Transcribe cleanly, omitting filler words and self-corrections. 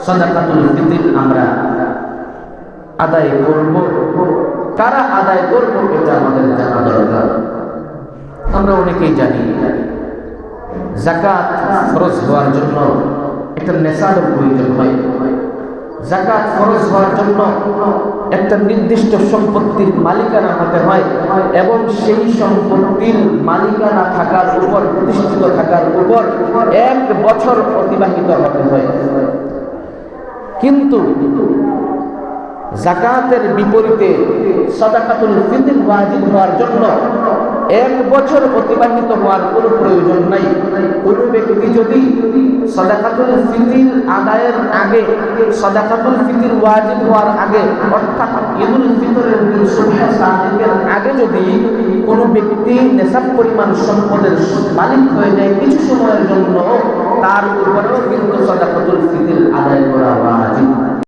সাদাকাতুল ফিতর আমরা আদায় করব। কারা আদায় করব এটা আমাদের জানা দরকার। আমরা অনেকেই জানি যাকাত ফরজ হওয়ার জন্য একটা নেশাবের প্রয়োজন হয়। যাকাত ফরজ হওয়ার জন্য একটা নির্দিষ্ট সম্পত্তির মালিকানা হতে হয় এবং সেই সম্পত্তির মালিকানা থাকার উপর, প্রতিষ্ঠিত থাকার উপর 1 বছর অতিবাহিত হতে হয়। কিন্তু যাকাতের বিপরীতে সাদাকাতুল ফিতর ওয়াজিব হওয়ার জন্য 1 বছর অতিবাহিত হওয়ার কোনো প্রয়োজন নাই। কোনো ব্যক্তি যদি সাদাকাতুল ফিতর আদায়ের আগে, সাদাকাতুল ফিতর ওয়াজিব হওয়ার আগে, অর্থাৎ ঈদুল ফিতরের দিন সুবহে সাদিকের আগে যদি কোনো ব্যক্তি নেশাব পরিমাণ সম্পদের মালিক হয়ে যায় কিছু সময়ের জন্য, তার উপরেও কিন্তু সাদাকাতুল ফিতর আদায়